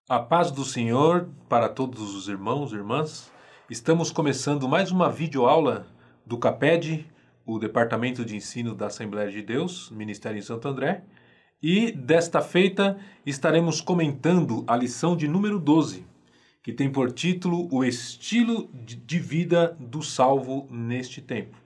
A paz do Senhor para todos os irmãos e irmãs. Estamos começando mais uma videoaula do CAPED, o Departamento de Ensino da Assembleia de Deus, Ministério em Santo André. E desta feita estaremos comentando a lição de número 12, que tem por título O Estilo de Vida do Salvo neste Tempo.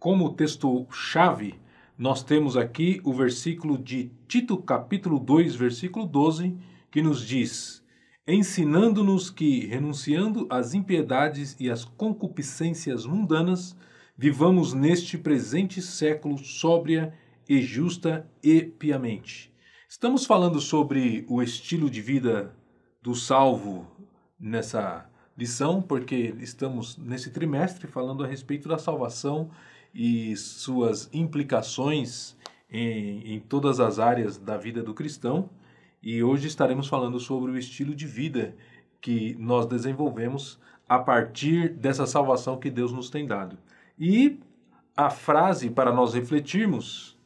Como texto-chave, nós temos aqui o versículo de Tito, capítulo 2, versículo 12, que nos diz: ensinando-nos que, renunciando às impiedades e às concupiscências mundanas, vivamos neste presente século sóbria e justa e piamente. Estamos falando sobre o estilo de vida do salvo nessa lição, porque estamos nesse trimestre falando a respeito da salvação e suas implicações em todas as áreas da vida do cristão. E hoje estaremos falando sobre o estilo de vida que nós desenvolvemos a partir dessa salvação que Deus nos tem dado. E a frase para nós refletirmos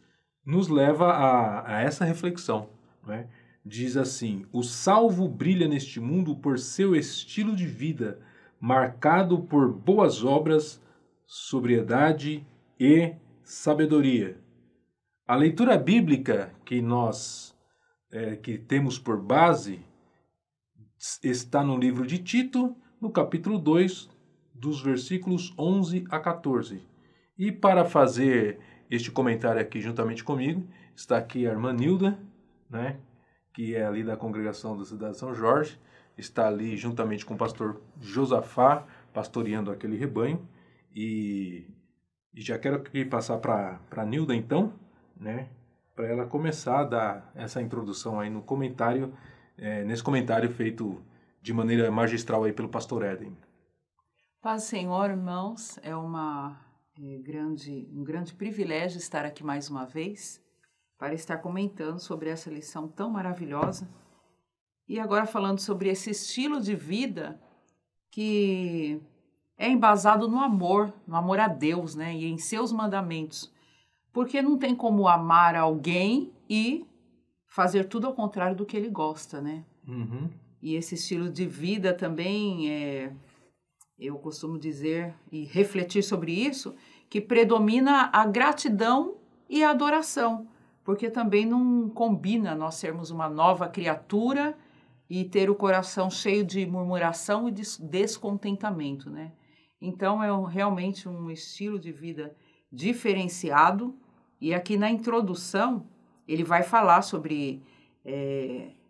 nos leva a essa reflexão, né? Diz assim: o salvo brilha neste mundo por seu estilo de vida, marcado por boas obras, sobriedade e sabedoria. A leitura bíblica que nós que temos por base está no livro de Tito, no capítulo 2, dos versículos 11 a 14. E para fazer este comentário aqui juntamente comigo, está aqui a irmã Nilda, né, que é ali da congregação da cidade de São Jorge, está ali juntamente com o pastor Josafá, pastoreando aquele rebanho. E já quero aqui passar para a Nilda, então, né, para ela começar a dar essa introdução aí no comentário, nesse comentário feito de maneira magistral aí pelo pastor Éden. Paz, Senhor, irmãos, é um grande privilégio estar aqui mais uma vez para estar comentando sobre essa lição tão maravilhosa. E agora falando sobre esse estilo de vida que é embasado no amor a Deus, né, e em seus mandamentos. Porque não tem como amar alguém e fazer tudo ao contrário do que ele gosta, né? Uhum. E esse estilo de vida também, eu costumo dizer e refletir sobre isso, que predomina a gratidão e a adoração. Porque também não combina nós sermos uma nova criatura e ter o coração cheio de murmuração e de descontentamento, né? Então, é realmente um estilo de vida diferenciado, e aqui na introdução ele vai falar sobre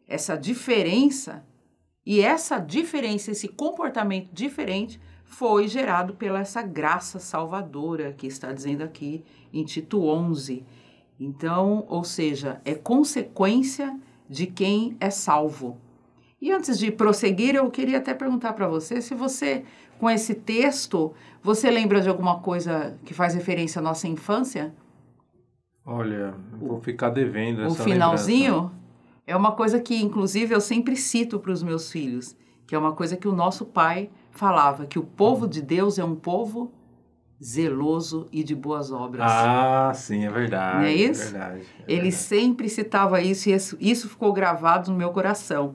essa diferença, e essa diferença, esse comportamento diferente foi gerado pela essa graça salvadora que está dizendo aqui em Tito 11. Então, ou seja, é consequência de quem é salvo. E antes de prosseguir, eu queria até perguntar para você se você, com esse texto, você lembra de alguma coisa que faz referência à nossa infância? Olha, vou ficar devendo essa o finalzinho lembrança. É uma coisa que, inclusive, eu sempre cito para os meus filhos, que é uma coisa que o nosso pai falava, que o povo de Deus é um povo zeloso e de boas obras. Ah, sim, é verdade. Não é isso? É verdade, Ele sempre citava isso, e isso ficou gravado no meu coração.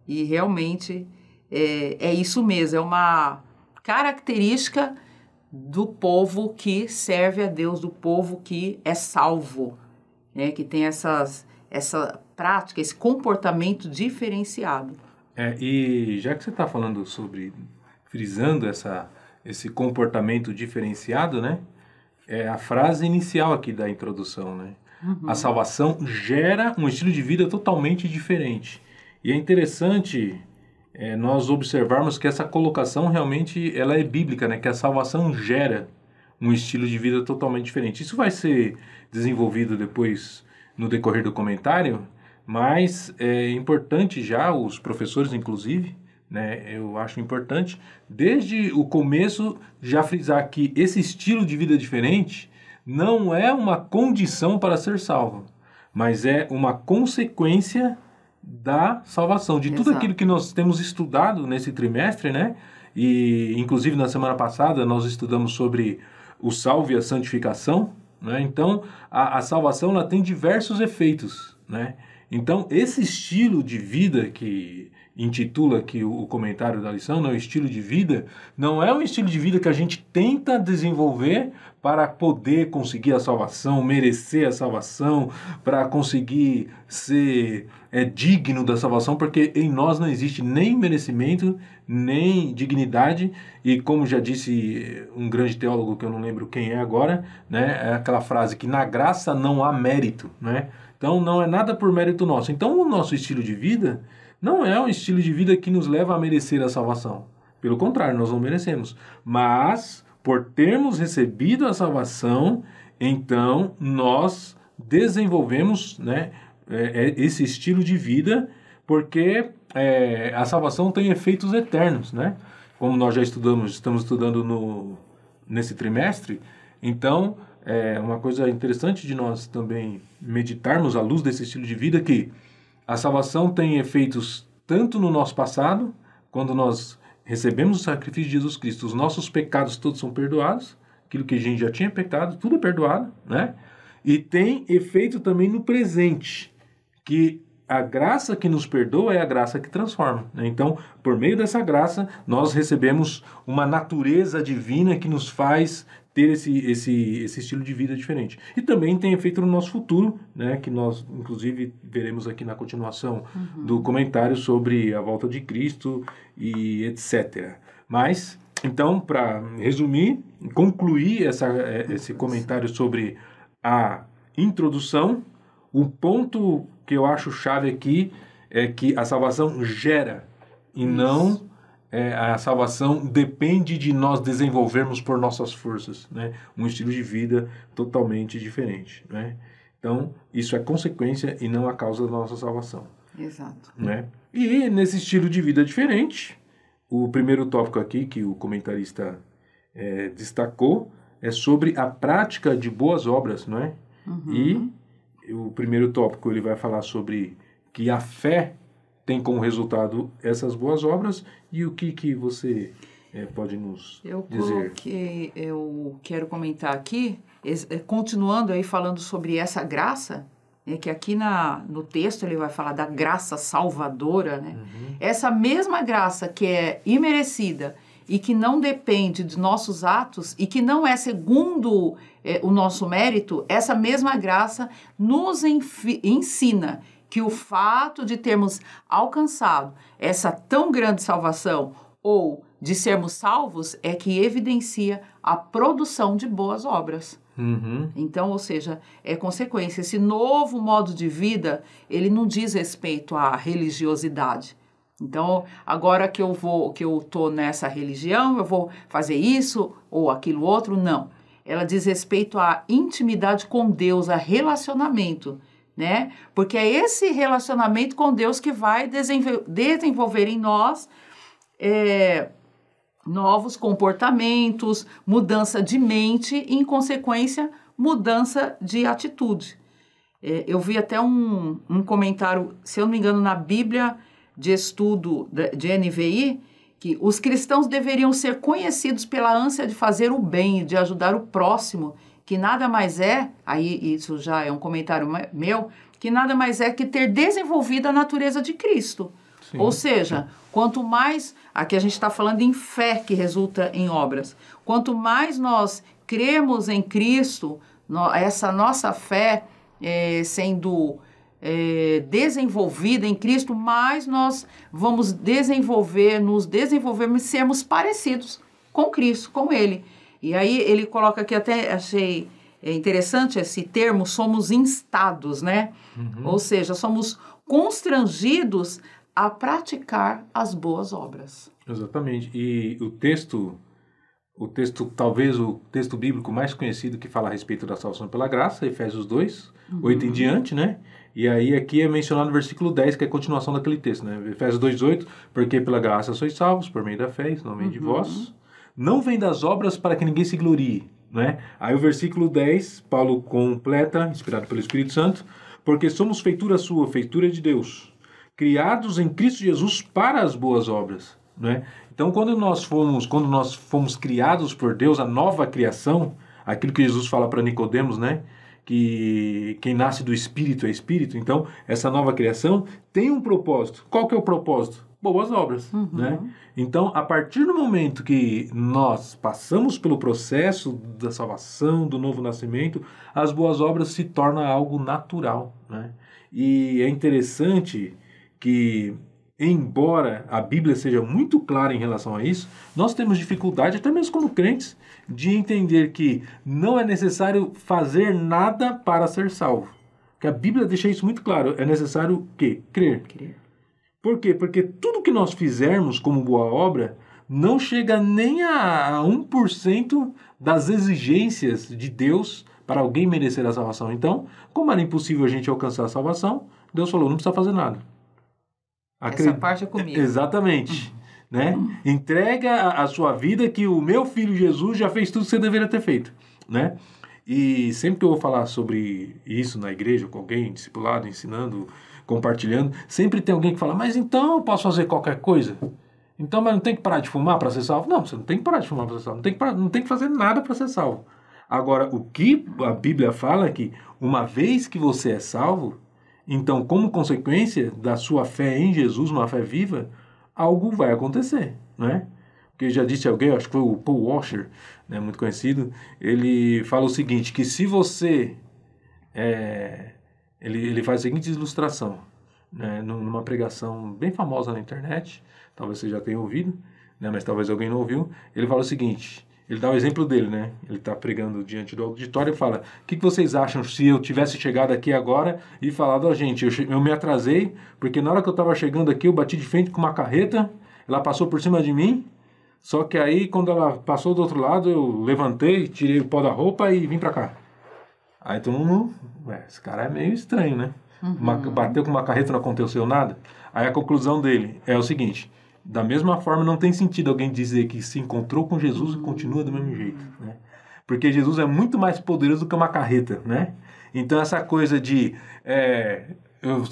E realmente é isso mesmo, é uma característica do povo que serve a Deus, do povo que é salvo, né? Que tem essa prática, esse comportamento diferenciado. E já que você está falando sobre, frisando esse comportamento diferenciado, né? É a frase inicial aqui da introdução, né? Uhum. A salvação gera um estilo de vida totalmente diferente. E é interessante nós observarmos que essa colocação realmente ela é bíblica, né? Que a salvação gera um estilo de vida totalmente diferente. Isso vai ser desenvolvido depois no decorrer do comentário, mas é importante já, os professores inclusive, né? Eu acho importante, desde o começo, já frisar que esse estilo de vida diferente não é uma condição para ser salvo, mas é uma consequência da salvação, de tudo aquilo que nós temos estudado nesse trimestre, né? E, inclusive, na semana passada, nós estudamos sobre o salvo e a santificação, né? Então, a salvação ela tem diversos efeitos, né? Então, esse estilo de vida que intitula aqui o comentário da lição, não, estilo de vida, não é um estilo de vida que a gente tenta desenvolver para poder conseguir a salvação, merecer a salvação, para conseguir ser digno da salvação, porque em nós não existe nem merecimento, nem dignidade, e como já disse um grande teólogo, que eu não lembro quem é agora, né, é aquela frase que na graça não há mérito, né? Então não é nada por mérito nosso. Então o nosso estilo de vida não é um estilo de vida que nos leva a merecer a salvação. Pelo contrário, nós não merecemos. Mas, por termos recebido a salvação, então nós desenvolvemos, né, esse estilo de vida, porque a salvação tem efeitos eternos, né? Como nós já estamos estudando nesse trimestre. Então, uma coisa interessante de nós também meditarmos à luz desse estilo de vida, que a salvação tem efeitos tanto no nosso passado, quando nós recebemos o sacrifício de Jesus Cristo, os nossos pecados todos são perdoados, aquilo que a gente já tinha pecado, tudo é perdoado, né? E tem efeito também no presente, que a graça que nos perdoa é a graça que transforma, né? Então, por meio dessa graça, nós recebemos uma natureza divina que nos faz ter esse estilo de vida diferente. E também tem efeito no nosso futuro, né, que nós, inclusive, veremos aqui na continuação do comentário sobre a volta de Cristo e etc. Mas, então, para resumir, concluir esse comentário sobre a introdução, o ponto que eu acho chave aqui é que a salvação gera e não... a salvação depende de nós desenvolvermos por nossas forças, né? Um estilo de vida totalmente diferente, né? Então, isso é consequência e não a causa da nossa salvação. Exato. Né? E nesse estilo de vida diferente, o primeiro tópico aqui que o comentarista destacou é sobre a prática de boas obras, não é? E o primeiro tópico ele vai falar sobre que a fé tem como resultado essas boas obras, e o que você pode nos dizer? Eu quero comentar aqui, continuando aí falando sobre essa graça, que aqui no texto ele vai falar da graça salvadora, né? Essa mesma graça que é imerecida e que não depende de nossos atos e que não é segundo o nosso mérito, essa mesma graça nos ensina que o fato de termos alcançado essa tão grande salvação ou de sermos salvos é que evidencia a produção de boas obras. Então, ou seja, é consequência. Esse novo modo de vida, ele não diz respeito à religiosidade. Então, agora que eu estou nessa religião, eu vou fazer isso ou aquilo outro, não. Ela diz respeito à intimidade com Deus, a relacionamento, né? Porque é esse relacionamento com Deus que vai desenvolver em nós novos comportamentos, mudança de mente e, em consequência, mudança de atitude. Eu vi até um comentário, se eu não me engano, na Bíblia de Estudo de NVI, que os cristãos deveriam ser conhecidos pela ânsia de fazer o bem e de ajudar o próximo, que nada mais aí isso já é um comentário meu, que nada mais é que ter desenvolvido a natureza de Cristo. Sim. Ou seja, quanto mais, aqui a gente está falando em fé que resulta em obras, quanto mais nós cremos em Cristo, essa nossa fé sendo desenvolvida em Cristo, mais nós vamos nos desenvolvermos e sermos parecidos com Cristo, com Ele. E aí ele coloca aqui, até achei interessante esse termo, somos instados, né? Ou seja, somos constrangidos a praticar as boas obras. Exatamente. E o texto, talvez o texto bíblico mais conhecido que fala a respeito da salvação pela graça, Efésios 2, 8 em diante, né? E aí aqui é mencionado no versículo 10, que é a continuação daquele texto, né? Efésios 2, 8, porque pela graça sois salvos, por meio da fé, isso não vem de vós. Não vem das obras para que ninguém se glorie, né? Aí o versículo 10, Paulo completa, inspirado pelo Espírito Santo, porque somos feitura sua, feitura de Deus, criados em Cristo Jesus para as boas obras, né? Então, quando nós fomos criados por Deus, a nova criação, aquilo que Jesus fala para Nicodemos, né? que quem nasce do Espírito é Espírito. Então, essa nova criação tem um propósito. Qual que é o propósito? Boas obras, né? Então, a partir do momento que nós passamos pelo processo da salvação, do novo nascimento, as boas obras se tornam algo natural, né? E é interessante que, embora a Bíblia seja muito clara em relação a isso, nós temos dificuldade, até mesmo como crentes, de entender que não é necessário fazer nada para ser salvo. Que a Bíblia deixa isso muito claro. É necessário o quê? Crer. Por quê? Porque tudo que nós fizermos como boa obra não chega nem a 1% das exigências de Deus para alguém merecer a salvação. Então, como era impossível a gente alcançar a salvação, Deus falou, não precisa fazer nada. Essa parte é comigo. Exatamente. Né? Entrega a sua vida que o meu filho Jesus já fez tudo que você deveria ter feito. Né? E sempre que eu vou falar sobre isso na igreja, com alguém, discipulado, ensinando, compartilhando, sempre tem alguém que fala, mas então eu posso fazer qualquer coisa? Então, mas não tem que parar de fumar para ser salvo? Não, você não tem que parar de fumar para ser salvo. Não tem que fazer nada para ser salvo. Agora, o que a Bíblia fala é que uma vez que você é salvo, então, como consequência da sua fé em Jesus, uma fé viva, algo vai acontecer, né? Porque já disse alguém, acho que foi o Paul Washer, né, muito conhecido, ele fala o seguinte, que se você... Ele faz a seguinte ilustração, né, numa pregação bem famosa na internet, talvez você já tenha ouvido, né, mas talvez alguém não ouviu, ele fala o seguinte, ele dá o exemplo dele, né, ele está pregando diante do auditório e fala, o que vocês acham se eu tivesse chegado aqui agora e falado, ó gente, eu me atrasei, porque na hora que eu estava chegando aqui eu bati de frente com uma carreta, ela passou por cima de mim, só que aí quando ela passou do outro lado eu levantei, tirei o pó da roupa e vim para cá. Aí todo mundo, esse cara é meio estranho, né? Bateu com uma carreta, não aconteceu nada. Aí a conclusão dele é o seguinte, da mesma forma não tem sentido alguém dizer que se encontrou com Jesus e continua do mesmo jeito, né? Porque Jesus é muito mais poderoso do que uma carreta, né? Então essa coisa de eu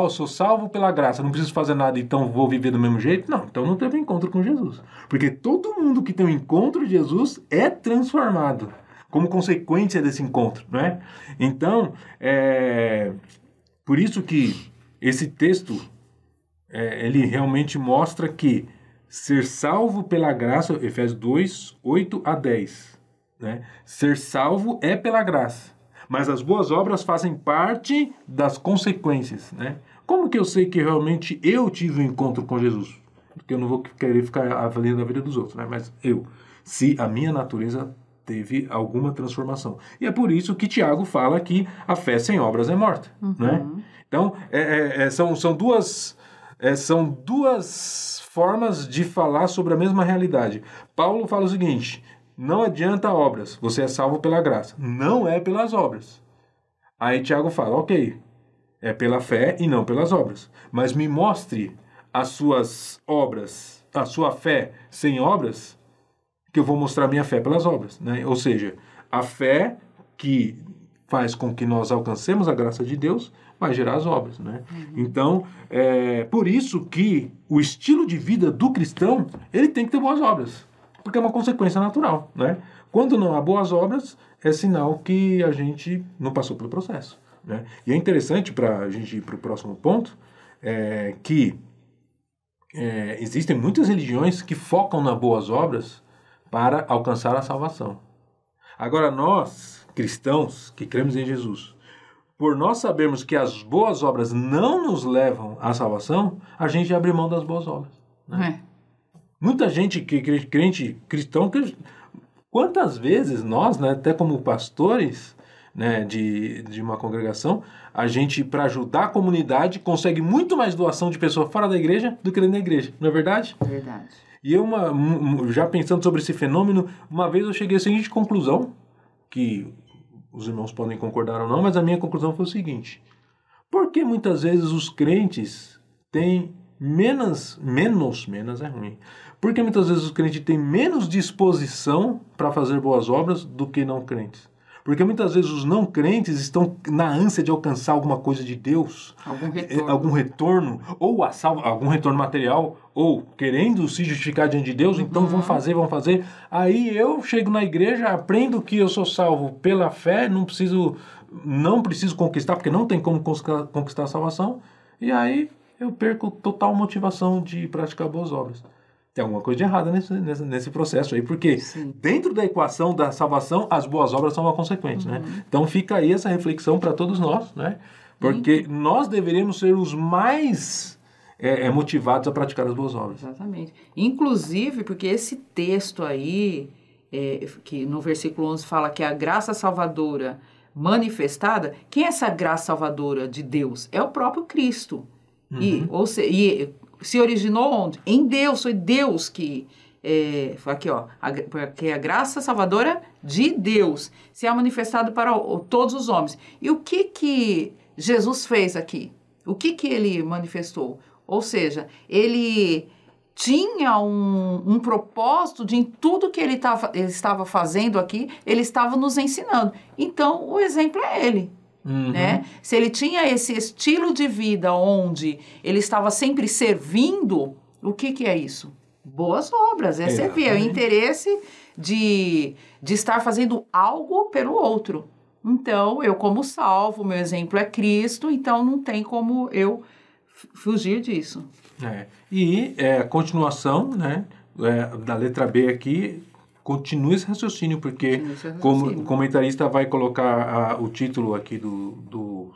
sou salvo pela graça, não preciso fazer nada, então vou viver do mesmo jeito, não, então não teve encontro com Jesus. Porque todo mundo que tem um encontro de Jesus é transformado como consequência desse encontro, né? Então, por isso que esse texto, ele realmente mostra que ser salvo pela graça, Efésios 2, 8 a 10, né? Ser salvo é pela graça, mas as boas obras fazem parte das consequências, né? Como que eu sei que realmente eu tive um encontro com Jesus? Porque eu não vou querer ficar avaliando a vida dos outros, né? Mas se a minha natureza teve alguma transformação. E é por isso que Tiago fala que a fé sem obras é morta. Né? Então, são duas formas de falar sobre a mesma realidade. Paulo fala o seguinte, não adianta obras, você é salvo pela graça. Não é pelas obras. Aí Tiago fala, ok, é pela fé e não pelas obras. Mas me mostre as suas obras, a sua fé sem obras, que eu vou mostrar minha fé pelas obras, né? Ou seja, a fé que faz com que nós alcancemos a graça de Deus vai gerar as obras, né? Então, por isso que o estilo de vida do cristão, ele tem que ter boas obras, porque é uma consequência natural, né? Quando não há boas obras, é sinal que a gente não passou pelo processo, né? E é interessante para a gente ir para o próximo ponto, que existem muitas religiões que focam nas boas obras para alcançar a salvação. Agora nós, cristãos, que cremos em Jesus, por nós sabermos que as boas obras não nos levam à salvação, a gente abre mão das boas obras. Né? Muita gente, crente cristão, quantas vezes nós, né, até como pastores, né, de uma congregação, a gente, para ajudar a comunidade, consegue muito mais doação de pessoa fora da igreja do que dentro da igreja. Não é verdade? Verdade. E eu, já pensando sobre esse fenômeno, uma vez eu cheguei à seguinte conclusão, que os irmãos podem concordar ou não, mas a minha conclusão foi o seguinte: por que muitas vezes os crentes têm menos é ruim? Por que muitas vezes os crentes têm menos disposição para fazer boas obras do que não crentes? Porque muitas vezes os não crentes estão na ânsia de alcançar alguma coisa de Deus, algum retorno, ou algum retorno material, ou querendo se justificar diante de Deus, então vão fazer. Aí eu chego na igreja, aprendo que eu sou salvo pela fé, não preciso não preciso conquistar, porque não tem como conquistar a salvação, e aí eu perco total motivação de praticar boas obras. Tem alguma coisa de errada nesse processo aí, porque dentro da equação da salvação, as boas obras são uma consequência, né? Então fica aí essa reflexão para todos nós, né? Porque nós deveríamos ser os mais motivados a praticar as boas obras. Exatamente. Inclusive, porque esse texto aí, que no versículo 11 fala que a graça salvadora manifestada, quem é essa graça salvadora de Deus? É o próprio Cristo. E se originou onde? Em Deus, foi Deus que... aqui, ó, porque a graça salvadora de Deus se é manifestado para todos os homens. E o que Jesus fez aqui? O que ele manifestou? Ou seja, ele tinha um propósito de em tudo que ele estava fazendo aqui, ele estava nos ensinando. Então, o exemplo é ele. Né? Se ele tinha esse estilo de vida onde ele estava sempre servindo, o que é isso? Boas obras, servir, é o interesse de estar fazendo algo pelo outro. Então, eu como salvo, meu exemplo é Cristo, então não tem como eu fugir disso. E a continuação, né, da letra B aqui, continua esse raciocínio, porque como o comentarista vai colocar o título aqui do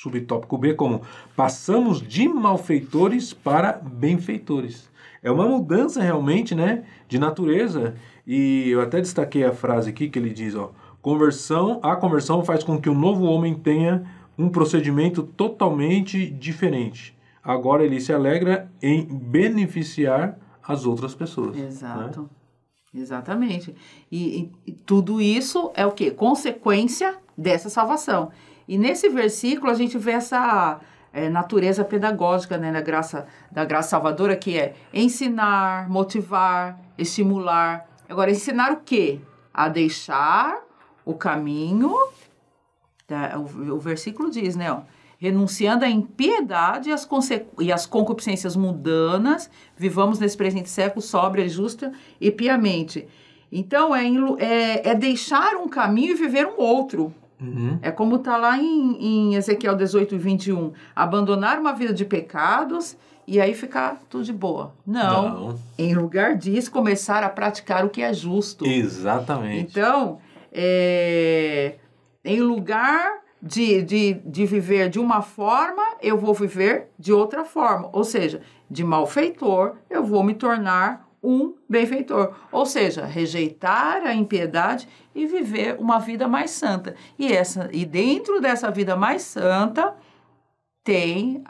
subtópico B como passamos de malfeitores para benfeitores. É uma mudança realmente, né, de natureza. E eu até destaquei a frase aqui que ele diz, ó, a conversão faz com que o novo homem tenha um procedimento totalmente diferente. Agora ele se alegra em beneficiar as outras pessoas. Exato. Né? Exatamente. E tudo isso é o quê? Consequência dessa salvação. E nesse versículo a gente vê essa natureza pedagógica, né, da graça salvadora, que é ensinar, motivar, estimular. Agora, ensinar o quê? A deixar o caminho, o versículo diz, né, ó, renunciando à impiedade e às concupiscências mundanas, vivamos nesse presente século sóbria, justa e piamente. Então, é deixar um caminho e viver um outro. É como está lá em Ezequiel 18, 21. Abandonar uma vida de pecados e aí ficar tudo de boa. Não. Em lugar disso, começar a praticar o que é justo. Exatamente. Então, em lugar de viver de uma forma, eu vou viver de outra forma. Ou seja, de malfeitor, eu vou me tornar um benfeitor. Ou seja, rejeitar a impiedade e viver uma vida mais santa. E dentro dessa vida mais santa, tem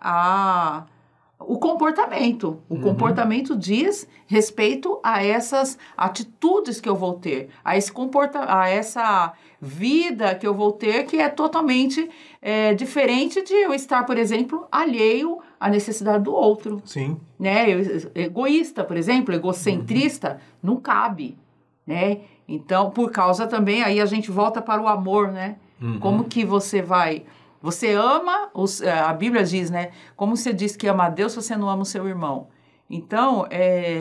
o comportamento. O comportamento diz respeito a essas atitudes que eu vou ter, a essa vida que eu vou ter, que é totalmente diferente de eu estar, por exemplo, alheio à necessidade do outro. Sim. Né? Egoísta, por exemplo, egocentrista, não cabe, né? Então, por causa também, aí a gente volta para o amor, né? Como que você vai... Você ama, a Bíblia diz, né? Como você diz que ama a Deus, você não ama o seu irmão. Então,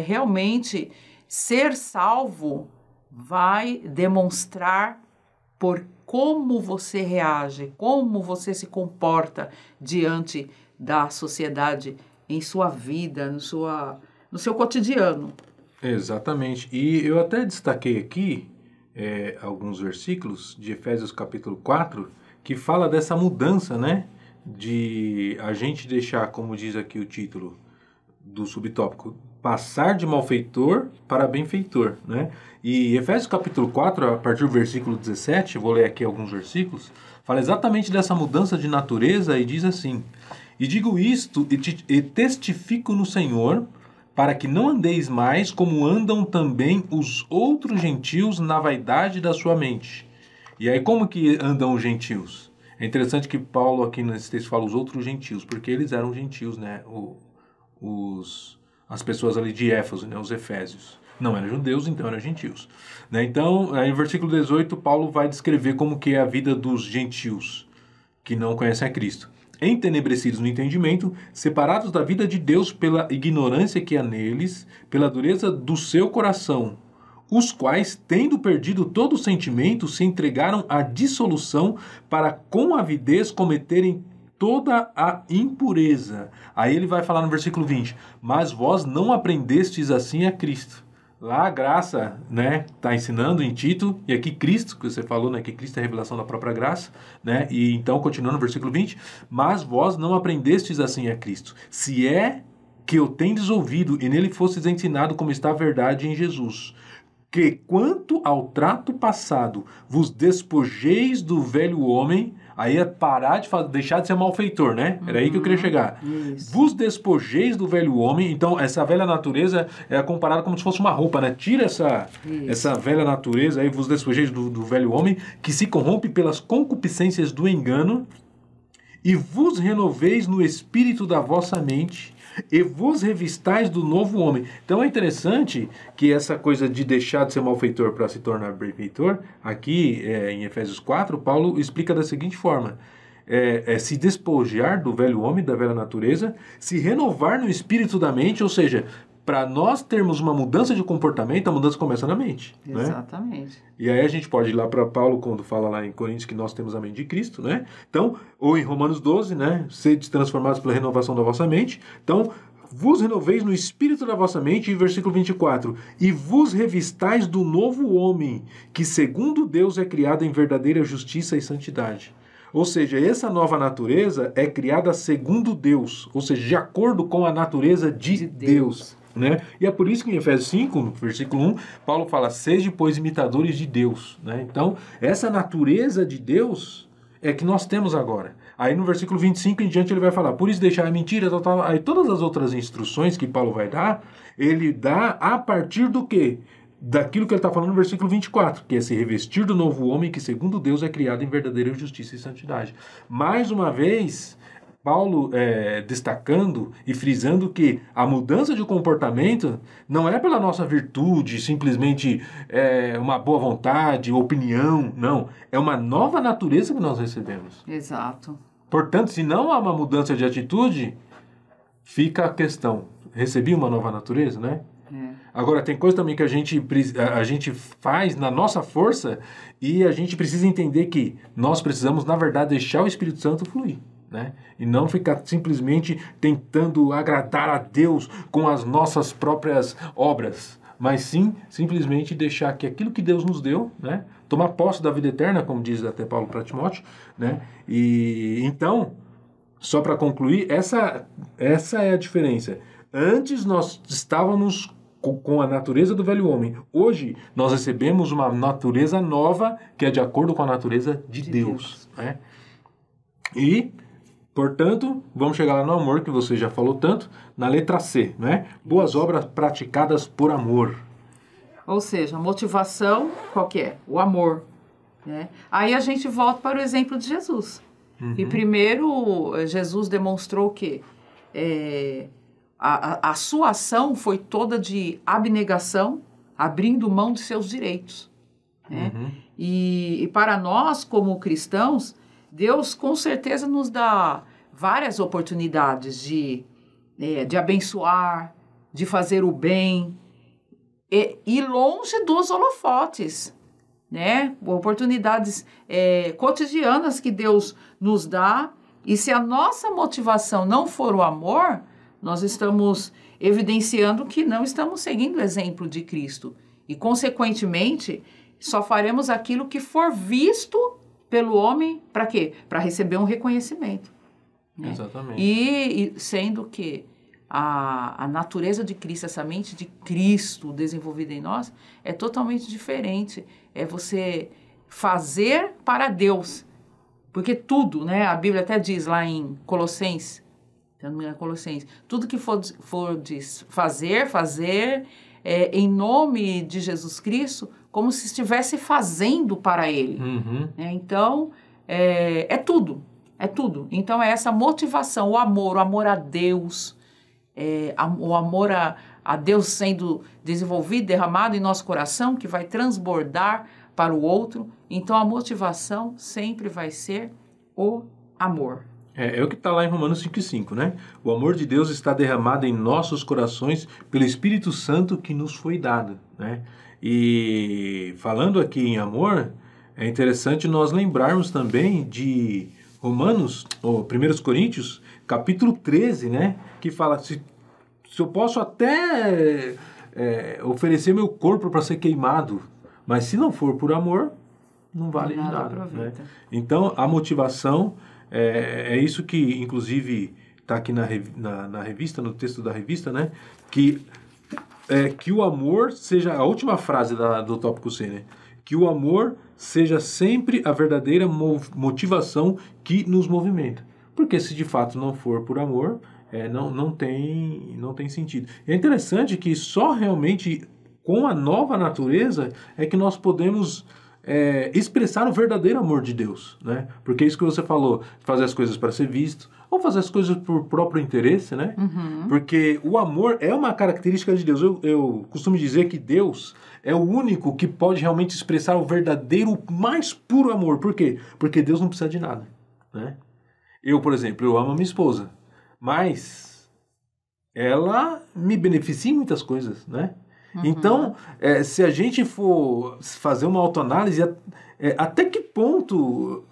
realmente, ser salvo vai demonstrar por como você reage, como você se comporta diante da sociedade, em sua vida, no seu cotidiano. Exatamente. E eu até destaquei aqui alguns versículos de Efésios capítulo 4, que fala dessa mudança, né? De a gente deixar, como diz aqui o título do subtópico, passar de malfeitor para benfeitor, né? E Efésios capítulo 4, a partir do versículo 17, vou ler aqui alguns versículos, fala exatamente dessa mudança de natureza e diz assim: e digo isto e testifico no Senhor, para que não andeis mais como andam também os outros gentios na vaidade da sua mente. E aí, como que andam os gentios? É interessante que Paulo aqui nesse texto fala os outros gentios, porque eles eram gentios, né? As pessoas ali de Éfeso, né? Os efésios. Não eram judeus, então eram gentios. Né? Então, aí, no versículo 18, Paulo vai descrever como que é a vida dos gentios, que não conhecem a Cristo. Entenebrecidos no entendimento, separados da vida de Deus pela ignorância que há neles, pela dureza do seu coração, os quais, tendo perdido todo o sentimento, se entregaram à dissolução para com avidez cometerem toda a impureza. Aí ele vai falar no versículo 20, mas vós não aprendestes assim a Cristo. Lá a graça, né, está ensinando em Tito, e aqui Cristo, que você falou, né, que Cristo é a revelação da própria graça, né, e então, continuando no versículo 20, mas vós não aprendestes assim a Cristo, se é que o tendes ouvido e nele fostes ensinado como está a verdade em Jesus, que quanto ao trato passado vos despojeis do velho homem. Aí é parar de deixar de ser malfeitor, né? Era aí que eu queria chegar. Isso. Vos despojeis do velho homem. Então, essa velha natureza é comparada como se fosse uma roupa, né? Tira essa velha natureza aí, vos despojeis do velho homem, que se corrompe pelas concupiscências do engano, e vos renoveis no espírito da vossa mente, e vos revistais do novo homem. Então é interessante que essa coisa de deixar de ser malfeitor para se tornar benfeitor, aqui em Efésios 4, Paulo explica da seguinte forma: se despojar do velho homem, da velha natureza, se renovar no espírito da mente, ou seja, para nós termos uma mudança de comportamento, a mudança começa na mente. Exatamente. Né? E aí a gente pode ir lá para Paulo, quando fala lá em Coríntios que nós temos a mente de Cristo, né? Então, ou em Romanos 12, né? Sede transformados pela renovação da vossa mente. Então, vos renoveis no espírito da vossa mente, e versículo 24, e vos revistais do novo homem, que segundo Deus é criado em verdadeira justiça e santidade. Ou seja, essa nova natureza é criada segundo Deus, ou seja, de acordo com a natureza de Deus. Né? E é por isso que em Efésios 5, no versículo 1, Paulo fala, sede, pois, imitadores de Deus. Né? Então, essa natureza de Deus é que nós temos agora. Aí no versículo 25 em diante ele vai falar, por isso deixar a mentira, tal. Aí todas as outras instruções que Paulo vai dar, ele dá a partir do quê? Daquilo que ele está falando no versículo 24, que é se revestir do novo homem que segundo Deus é criado em verdadeira justiça e santidade. Mais uma vez, Paulo destacando e frisando que a mudança de comportamento não é pela nossa virtude, simplesmente uma boa vontade, opinião, não. É uma nova natureza que nós recebemos. Exato. Portanto, se não há uma mudança de atitude, fica a questão. Recebi uma nova natureza, né? Agora, tem coisa também que a gente faz na nossa força e a gente precisa entender que nós precisamos, na verdade, deixar o Espírito Santo fluir. Né? E não ficar simplesmente tentando agradar a Deus com as nossas próprias obras, mas sim, simplesmente deixar que aquilo que Deus nos deu, né? Tomar posse da vida eterna, como diz até Paulo para Timóteo, né? E então, só para concluir, essa é a diferença. Antes nós estávamos com a natureza do velho homem. Hoje nós recebemos uma natureza nova que é de acordo com a natureza de Deus. Né? E portanto, vamos chegar lá no amor, que você já falou tanto, na letra C, né? Boas obras praticadas por amor. Ou seja, a motivação, qual que é? O amor. Né? Aí a gente volta para o exemplo de Jesus. E primeiro, Jesus demonstrou que a sua ação foi toda de abnegação, abrindo mão de seus direitos. Né? E para nós, como cristãos, Deus com certeza nos dá várias oportunidades de abençoar, de fazer o bem, e longe dos holofotes, né? Oportunidades cotidianas que Deus nos dá, e se a nossa motivação não for o amor, nós estamos evidenciando que não estamos seguindo o exemplo de Cristo. E, consequentemente, só faremos aquilo que for visto pelo homem, para quê? Para receber um reconhecimento. Né? Exatamente. E sendo que a natureza de Cristo, essa mente de Cristo desenvolvida em nós, é totalmente diferente. É você fazer para Deus. Porque tudo, né? A Bíblia até diz lá em Colossenses, tudo que for de fazer em nome de Jesus Cristo, como se estivesse fazendo para Ele. Então, é tudo. Então, é essa motivação, o amor a Deus, o amor a Deus sendo desenvolvido, derramado em nosso coração, que vai transbordar para o outro. Então, a motivação sempre vai ser o amor. É o que está lá em Romanos 5,5, né? O amor de Deus está derramado em nossos corações pelo Espírito Santo que nos foi dado, né? E falando aqui em amor, é interessante nós lembrarmos também de Romanos, ou 1 Coríntios, capítulo 13, né? Que fala, se eu posso até oferecer meu corpo para ser queimado, mas se não for por amor, não vale de nada, né? Então, a motivação é isso que, inclusive, está aqui na revista, no texto da revista, né? Que o amor seja, a última frase do tópico C, né? Que o amor seja sempre a verdadeira motivação que nos movimenta. Porque se de fato não for por amor, não tem sentido. É interessante que só realmente com a nova natureza é que nós podemos expressar o verdadeiro amor de Deus, né? Porque é isso que você falou, fazer as coisas para ser visto, ou fazer as coisas por próprio interesse, né? Uhum. Porque o amor é uma característica de Deus. Eu costumo dizer que Deus é o único que pode realmente expressar o verdadeiro, mais puro amor. Por quê? Porque Deus não precisa de nada, né? Eu, por exemplo, eu amo a minha esposa, mas ela me beneficia em muitas coisas, né? Uhum. Então, se a gente for fazer uma autoanálise, até que ponto,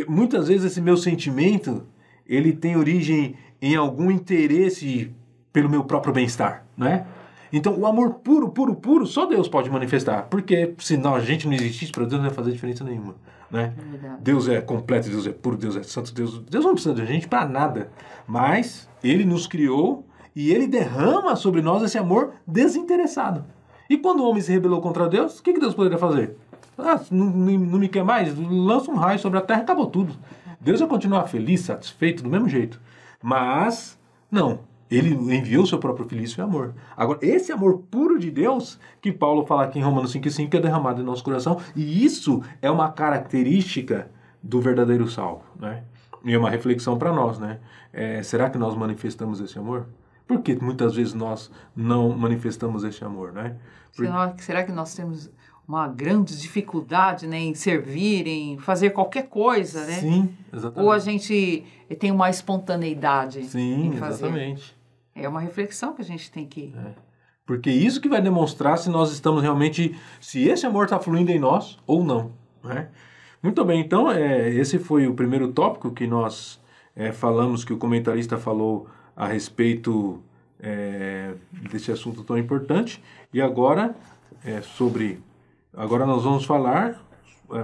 muitas vezes esse meu sentimento, ele tem origem em algum interesse pelo meu próprio bem-estar, né? Então, o amor puro, puro, puro, só Deus pode manifestar, porque senão a gente não existisse, para Deus não ia fazer diferença nenhuma, né? Deus é completo, Deus é puro, Deus é santo, Deus não precisa de gente para nada, mas Ele nos criou e Ele derrama sobre nós esse amor desinteressado. E quando o homem se rebelou contra Deus, o que Deus poderia fazer? Não me quer mais? Lança um raio sobre a terra e acabou tudo. Deus vai continuar feliz, satisfeito, do mesmo jeito. Mas, não. Ele enviou o seu próprio filho, isso é amor. Agora, esse amor puro de Deus, que Paulo fala aqui em Romanos 5,5, é derramado em nosso coração, e isso é uma característica do verdadeiro salvo, né? E é uma reflexão para nós, né? Será que nós manifestamos esse amor? Por que muitas vezes nós não manifestamos esse amor, né? Será que nós temos uma grande dificuldade, né, em servir, em fazer qualquer coisa, né? Sim, exatamente. Ou a gente tem uma espontaneidade em fazer? Sim, exatamente. É uma reflexão que a gente tem que... Porque isso que vai demonstrar se nós estamos realmente... Se esse amor está fluindo em nós ou não, né? Muito bem, então esse foi o primeiro tópico que nós falamos, que o comentarista falou a respeito desse assunto tão importante. E agora, agora nós vamos falar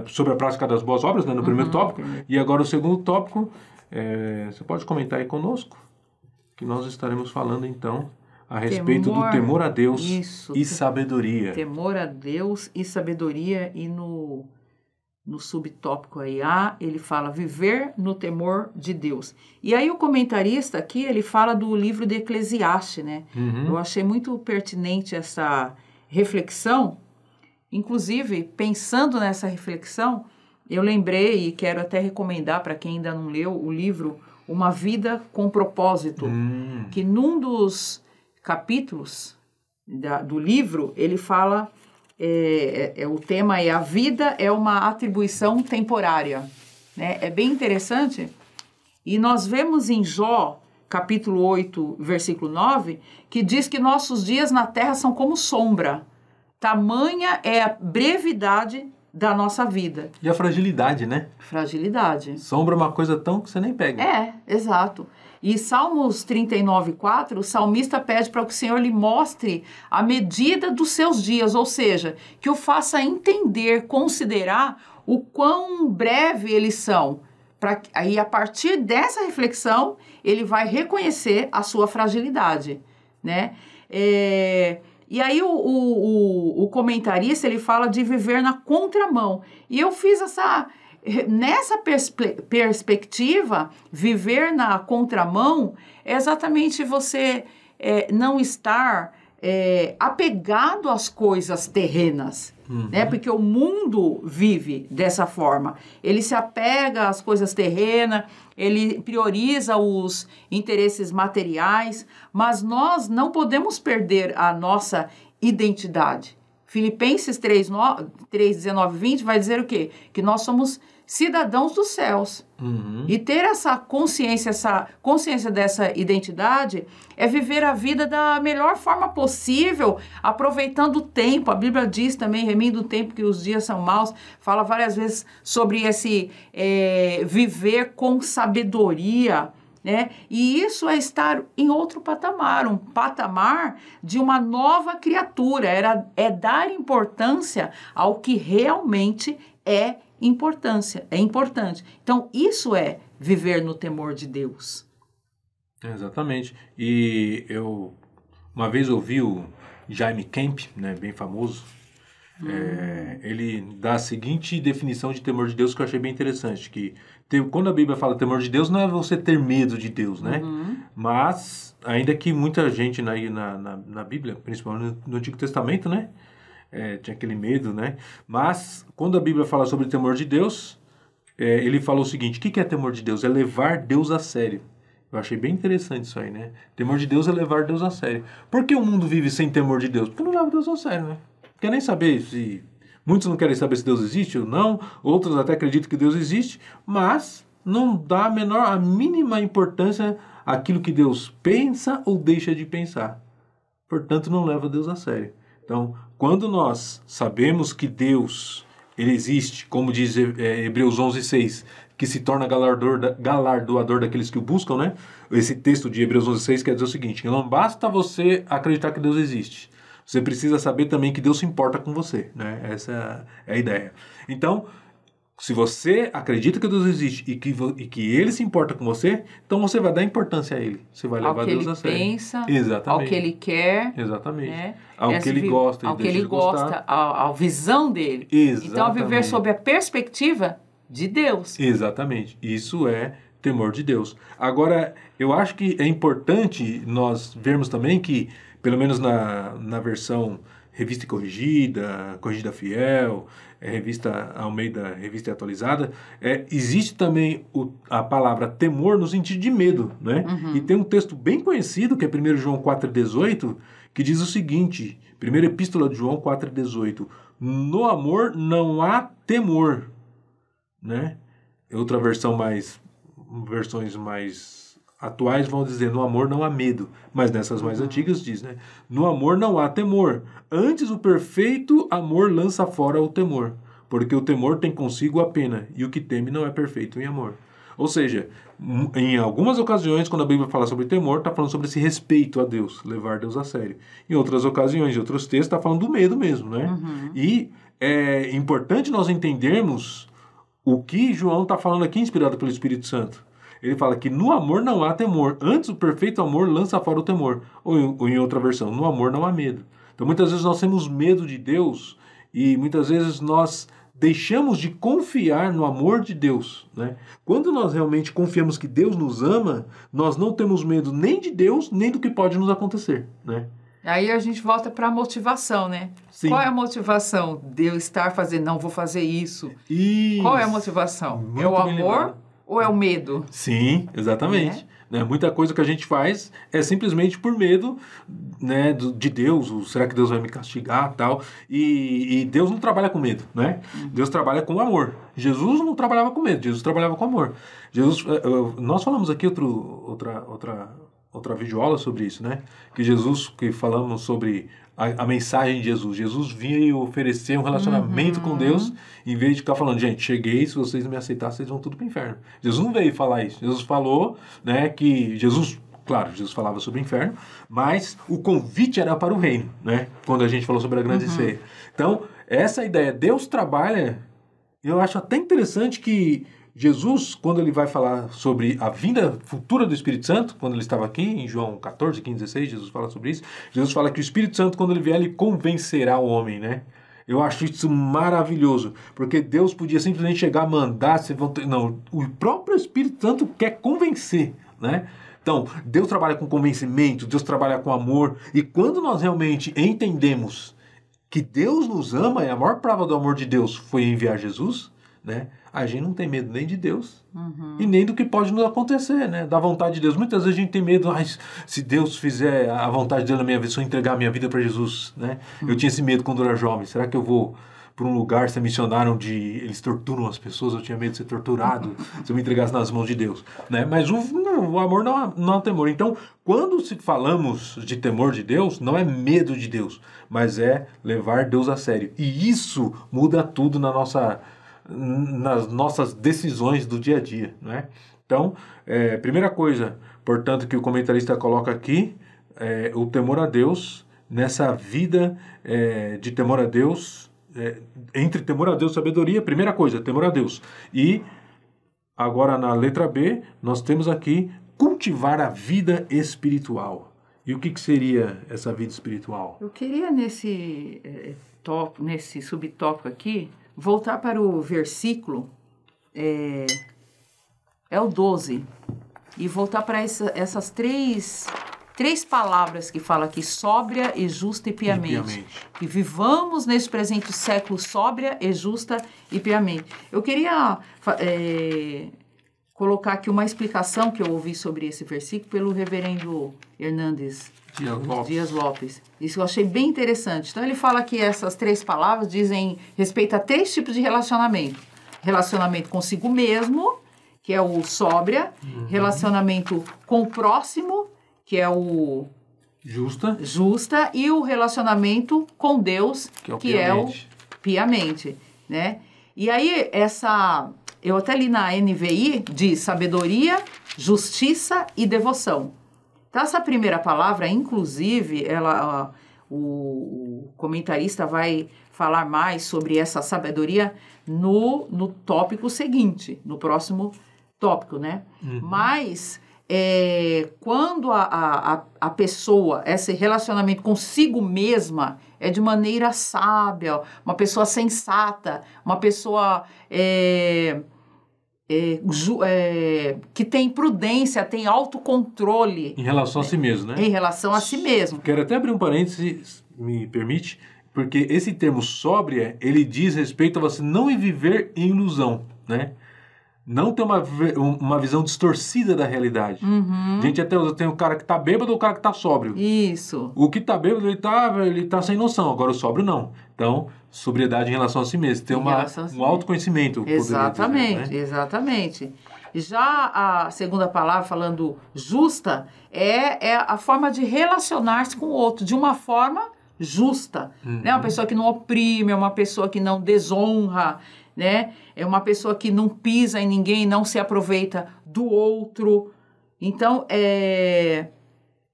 sobre a prática das boas obras, né, no primeiro tópico. E agora o segundo tópico, você pode comentar aí conosco, que nós estaremos falando então a respeito do temor a Deus e sabedoria. Temor a Deus e sabedoria, e no subtópico aí ele fala viver no temor de Deus. E aí o comentarista aqui, ele fala do livro de Eclesiastes, né? Uhum. Eu achei muito pertinente essa reflexão. Inclusive, pensando nessa reflexão, eu lembrei e quero até recomendar para quem ainda não leu o livro Uma Vida com Propósito, que num dos capítulos do livro, ele fala... o tema é a vida é uma atribuição temporária, né? É bem interessante. E nós vemos em Jó, capítulo 8, versículo 9, que diz que nossos dias na terra são como sombra. Tamanha é a brevidade da nossa vida. E a fragilidade, né? Fragilidade. Sombra é uma coisa tão que você nem pega. Exato. E Salmos 39:4, o salmista pede para que o Senhor lhe mostre a medida dos seus dias, ou seja, que o faça entender, considerar o quão breve eles são. Aí, a partir dessa reflexão, ele vai reconhecer a sua fragilidade, né? E aí o comentarista, ele fala de viver na contramão. E eu fiz nessa perspectiva, viver na contramão é exatamente você não estar apegado às coisas terrenas, né? Porque o mundo vive dessa forma. Ele se apega às coisas terrenas, ele prioriza os interesses materiais, mas nós não podemos perder a nossa identidade. Filipenses 3, 19 e 20 vai dizer o quê? Que nós somos cidadãos dos céus. E ter essa consciência dessa identidade é viver a vida da melhor forma possível, aproveitando o tempo. A Bíblia diz também, remindo o tempo que os dias são maus, fala várias vezes sobre esse viver com sabedoria, né? E isso é estar em outro patamar, um patamar de uma nova criatura, é dar importância ao que realmente é importante. Então, isso é viver no temor de Deus. Exatamente. E eu uma vez ouvi o Jaime Kemp, né, bem famoso, ele dá a seguinte definição de temor de Deus que eu achei bem interessante, que quando a Bíblia fala temor de Deus, não é você ter medo de Deus, né? Mas, ainda que muita gente na Bíblia, principalmente no Antigo Testamento, né? Tinha aquele medo, né? Mas, quando a Bíblia fala sobre temor de Deus, ele fala o seguinte: o que é temor de Deus? É levar Deus a sério. Eu achei bem interessante isso aí, né? Temor de Deus é levar Deus a sério. Por que o mundo vive sem temor de Deus? Porque não leva Deus a sério, né? Não quer nem saber se... Muitos não querem saber se Deus existe ou não, outros até acreditam que Deus existe, mas não dá a mínima importância àquilo que Deus pensa ou deixa de pensar. Portanto, não leva Deus a sério. Então, quando nós sabemos que Deus, ele existe, como diz Hebreus 11:6, que se torna galardoador daqueles que o buscam, né? Esse texto de Hebreus 11:6 quer dizer o seguinte: não basta você acreditar que Deus existe, você precisa saber também que Deus se importa com você, né? Essa é a ideia. Então, se você acredita que Deus existe e que Ele se importa com você, então você vai dar importância a Ele. Você vai levar Deus a sério. Ao que Ele pensa, exatamente, ao que Ele quer. Exatamente. Né? Ao que Ele gosta. Ao que Ele gosta, à visão dele. Exatamente. Então, viver sob a perspectiva de Deus. Exatamente. Isso é temor de Deus. Agora, eu acho que é importante nós vermos também que, pelo menos na versão Revista e Corrigida, Corrigida Fiel, Revista Almeida, Revista Atualizada, existe também a palavra temor no sentido de medo, né? E tem um texto bem conhecido, que é 1 João 4,18, que diz o seguinte, primeira epístola de João 4,18, no amor não há temor, né? Outra versões mais atuais vão dizer, no amor não há medo, mas nessas mais antigas diz, né? No amor não há temor, antes o perfeito amor lança fora o temor, porque o temor tem consigo a pena, e o que teme não é perfeito em amor. Ou seja, em algumas ocasiões, quando a Bíblia fala sobre temor, está falando sobre esse respeito a Deus, levar Deus a sério. Em outras ocasiões, em outros textos, está falando do medo mesmo, né? E é importante nós entendermos o que João está falando aqui, inspirado pelo Espírito Santo. Ele fala que no amor não há temor, antes o perfeito amor lança fora o temor. Ou em outra versão, no amor não há medo. Então muitas vezes nós temos medo de Deus e muitas vezes nós deixamos de confiar no amor de Deus, né? Quando nós realmente confiamos que Deus nos ama, nós não temos medo nem de Deus, nem do que pode nos acontecer, né? Aí a gente volta para a motivação, né? Sim. Qual é a motivação de eu estar fazendo, não, vou fazer isso? Isso. Qual é a motivação? Muito é o bem amor lembrado. Ou é o medo? Sim, exatamente. Né? Muita coisa que a gente faz é simplesmente por medo, né, de Deus, ou será que Deus vai me castigar, tal. E Deus não trabalha com medo, né? Deus trabalha com amor. Jesus não trabalhava com medo, Jesus trabalhava com amor. Nós falamos aqui outra videoaula sobre isso, né? Que falamos sobre a mensagem de Jesus. Jesus vinha e oferecer um relacionamento com Deus, em vez de ficar falando, gente, cheguei, se vocês não me aceitarem, vocês vão tudo para o inferno. Jesus não veio falar isso. Jesus falou, né, que Jesus falava sobre o inferno, mas o convite era para o reino, né? Quando a gente falou sobre a grande ceia. Então, essa ideia, Deus trabalha, eu acho até interessante que Jesus, quando ele vai falar sobre a vinda futura do Espírito Santo, quando ele estava aqui, em João 14, 15, 16, Jesus fala sobre isso. Jesus fala que o Espírito Santo, quando ele vier, ele convencerá o homem, né? Eu acho isso maravilhoso, porque Deus podia simplesmente chegar, mandar, não, o próprio Espírito Santo quer convencer, né? Então, Deus trabalha com convencimento, Deus trabalha com amor, e quando nós realmente entendemos que Deus nos ama, e a maior prova do amor de Deus foi enviar Jesus, né? A gente não tem medo nem de Deus e nem do que pode nos acontecer, né? Da vontade de Deus. Muitas vezes a gente tem medo, se Deus fizer a vontade dele na minha vida, se eu entregar a minha vida para Jesus, né? Eu tinha esse medo quando eu era jovem. Será que eu vou para um lugar ser missionário onde eles torturam as pessoas, eu tinha medo de ser torturado se eu me entregasse nas mãos de Deus, né? Mas o amor não é temor. Então, quando falamos de temor de Deus, não é medo de Deus, mas é levar Deus a sério. E isso muda tudo nas nossas decisões do dia a dia, né? Então, primeira coisa, portanto, que o comentarista coloca aqui, o temor a Deus, nessa vida de temor a Deus, entre temor a Deus e sabedoria, primeira coisa, temor a Deus. E agora na letra B, nós temos aqui cultivar a vida espiritual. E o que seria essa vida espiritual? Eu queria nesse subtópico aqui, voltar para o versículo, o 12, e voltar para essas três palavras que fala aqui, sóbria e justa e piamente. Que vivamos nesse presente século sóbria e justa e piamente. Eu queria colocar aqui uma explicação que eu ouvi sobre esse versículo pelo reverendo Hernandes Dias Lopes. Isso eu achei bem interessante. Então ele fala que essas 3 palavras dizem respeito a 3 tipos de relacionamento. Relacionamento consigo mesmo, que é o sóbria. Relacionamento com o próximo, que é o justa, e o relacionamento com Deus, que é o piamente, né? E aí, eu até li na NVI, diz sabedoria, justiça e devoção. Então, essa primeira palavra, inclusive, o comentarista vai falar mais sobre essa sabedoria no tópico seguinte, no próximo tópico, né? Mas quando a pessoa, esse relacionamento consigo mesma é de maneira sábia, uma pessoa sensata, uma pessoa que tem prudência, tem autocontrole. Em relação a si mesmo, né? Em relação a si mesmo. Quero até abrir um parênteses, me permite, porque esse termo sóbria, ele diz respeito a você não viver em ilusão, né? Não ter uma visão distorcida da realidade. A gente até tem o cara que tá bêbado ou o cara que tá sóbrio. Isso. O que tá bêbado, ele tá sem noção. Agora o sóbrio não. Então, sobriedade em relação a si mesmo. Ter um autoconhecimento. Exatamente, dizer, né? Exatamente. Já a segunda palavra, falando justa, é a forma de relacionar-se com o outro, de uma forma justa. Né? Uma pessoa que não oprime, é uma pessoa que não desonra, né? É uma pessoa que não pisa em ninguém, não se aproveita do outro. Então, é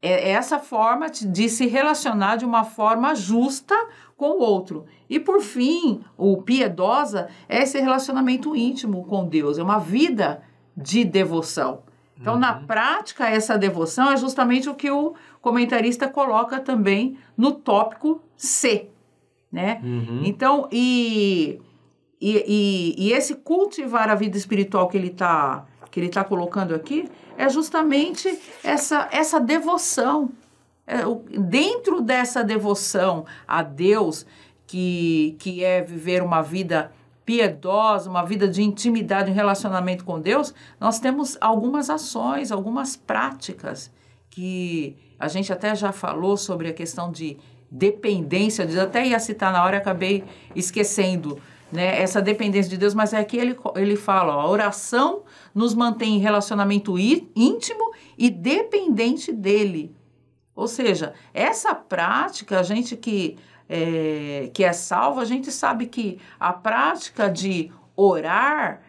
essa forma de se relacionar de uma forma justa com o outro. E, por fim, o piedosa é esse relacionamento íntimo com Deus, é uma vida de devoção. Então, na prática, essa devoção é justamente o que o comentarista coloca também no tópico C, né? Então, e esse cultivar a vida espiritual que ele tá colocando aqui é justamente essa devoção. Dentro dessa devoção a Deus, que é viver uma vida piedosa, uma vida de intimidade, um relacionamento com Deus, nós temos algumas ações, algumas práticas que a gente até já falou sobre a questão de dependência, eu até ia citar na hora e acabei esquecendo, né, essa dependência de Deus, mas é que ele fala, a oração nos mantém em relacionamento íntimo e dependente dele. Ou seja, essa prática, a gente que é salvo, a gente sabe que a prática de orar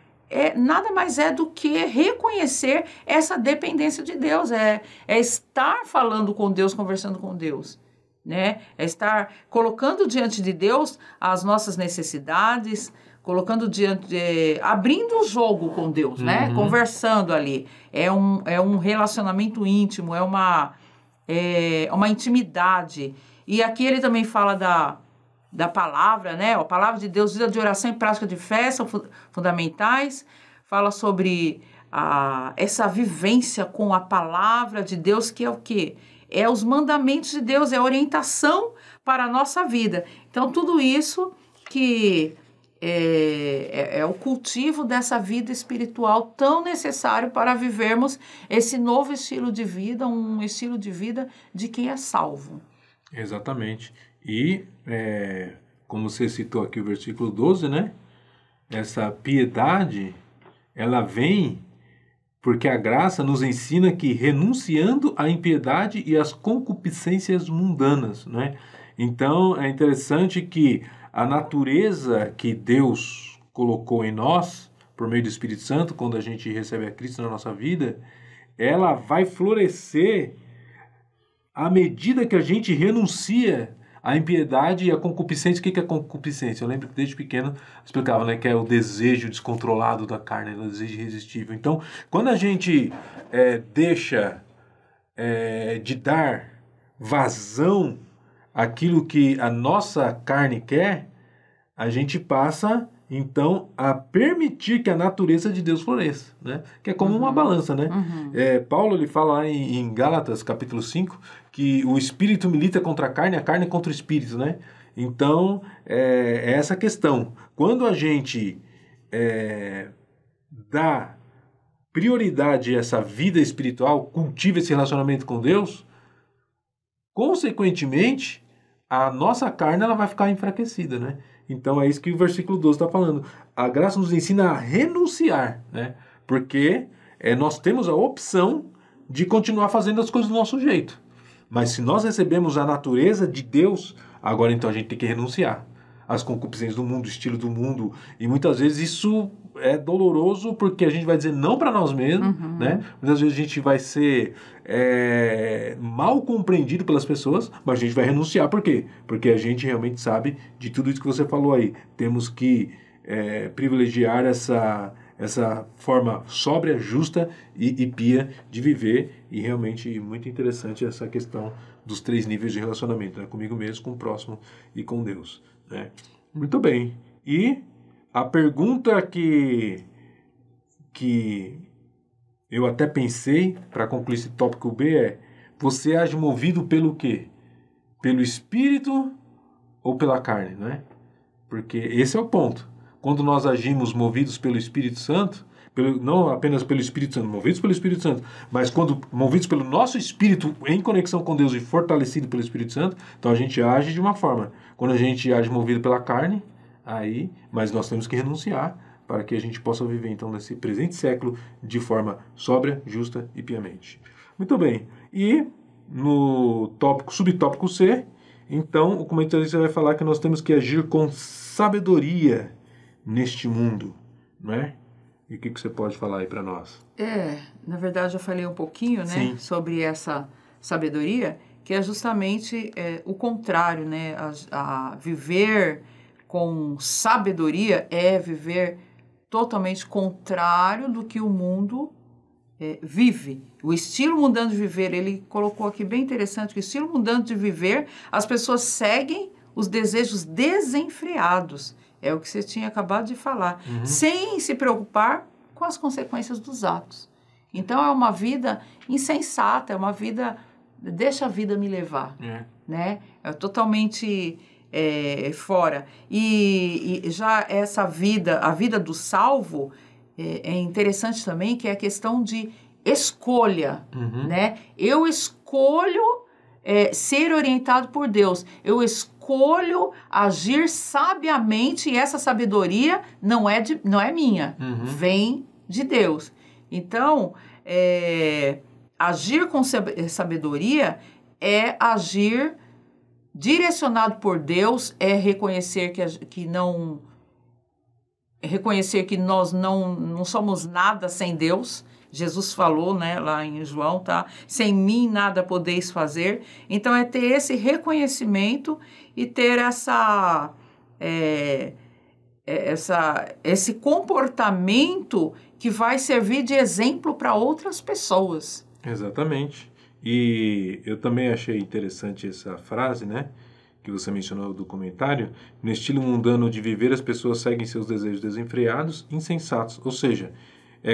nada mais é do que reconhecer essa dependência de Deus, é estar falando com Deus, conversando com Deus. Né? É estar colocando diante de Deus as nossas necessidades, colocando abrindo o jogo com Deus, né? Conversando ali. É um relacionamento íntimo, é uma intimidade. E aqui ele também fala da palavra, né? A palavra de Deus, vida de oração e prática de fé são fundamentais. Fala sobre essa vivência com a palavra de Deus, que é o quê? É os mandamentos de Deus, é a orientação para a nossa vida. Então, tudo isso que é o cultivo dessa vida espiritual tão necessário para vivermos esse novo estilo de vida, um estilo de vida de quem é salvo. Exatamente. E como você citou aqui o versículo 12, né? Essa piedade, ela vem porque a graça nos ensina que renunciando à impiedade e às concupiscências mundanas, né? Então, é interessante que a natureza que Deus colocou em nós, por meio do Espírito Santo, quando a gente recebe a Cristo na nossa vida, ela vai florescer à medida que a gente renuncia à impiedade e à concupiscência. O que é concupiscência? Eu lembro que desde pequeno eu explicava, né, que é o desejo descontrolado da carne, o desejo irresistível. Então, quando a gente deixa de dar vazão àquilo que a nossa carne quer, a gente passa então a permitir que a natureza de Deus floresça, né? Que é como uma balança, né? Paulo ele fala lá em Gálatas capítulo 5 que o espírito milita contra a carne contra o espírito, né? Então é essa questão. Quando a gente dá prioridade a essa vida espiritual, cultiva esse relacionamento com Deus, consequentemente a nossa carne ela vai ficar enfraquecida, né? Então é isso que o versículo 12 está falando. A graça nos ensina a renunciar, né? Porque nós temos a opção de continuar fazendo as coisas do nosso jeito. Mas se nós recebemos a natureza de Deus, agora então a gente tem que renunciar às concupiscências do mundo, estilo do mundo. E muitas vezes isso é doloroso porque a gente vai dizer não para nós mesmos, né? Muitas vezes a gente vai ser mal compreendido pelas pessoas, mas a gente vai renunciar. Por quê? Porque a gente realmente sabe de tudo isso que você falou aí. Temos que privilegiar essa forma sóbria, justa e pia de viver. E realmente muito interessante essa questão dos 3 níveis de relacionamento, né? Comigo mesmo, com o próximo e com Deus, né? Muito bem. E a pergunta que eu até pensei para concluir esse tópico B é: você age movido pelo quê? Pelo Espírito ou pela carne, né? Porque esse é o ponto. Quando nós agimos movidos pelo Espírito Santo, não apenas pelo Espírito Santo, movidos pelo Espírito Santo, mas quando movidos pelo nosso Espírito em conexão com Deus e fortalecido pelo Espírito Santo, então a gente age de uma forma. Quando a gente age movido pela carne, mas nós temos que renunciar para que a gente possa viver então nesse presente século de forma sóbria, justa e piamente. Muito bem. E no subtópico C, então o comentarista vai falar que nós temos que agir com sabedoria neste mundo, não é? E o que você pode falar aí para nós? Na verdade eu falei um pouquinho, né, Sim, sobre essa sabedoria, que é justamente o contrário, né? A viver com sabedoria é viver totalmente contrário do que o mundo vive. O estilo mundano de viver, ele colocou aqui bem interessante que o estilo mundano de viver, as pessoas seguem os desejos desenfreados. É o que você tinha acabado de falar. Sem se preocupar com as consequências dos atos. Então é uma vida insensata, é uma vida... Deixa a vida me levar. Né? É totalmente... fora. E já essa vida, a vida do salvo, é interessante também, que é a questão de escolha, né? Eu escolho ser orientado por Deus. Eu escolho agir sabiamente e essa sabedoria não é minha, vem de Deus. Então, agir com sabedoria é agir direcionado por Deus, é reconhecer reconhecer que nós não somos nada sem Deus. Jesus falou, né, lá em João, tá? Sem mim nada podeis fazer. Então é ter esse reconhecimento e ter esse comportamento que vai servir de exemplo para outras pessoas. Exatamente. E eu também achei interessante essa frase, né, que você mencionou do comentário. No estilo mundano de viver, as pessoas seguem seus desejos desenfreados, insensatos. Ou seja,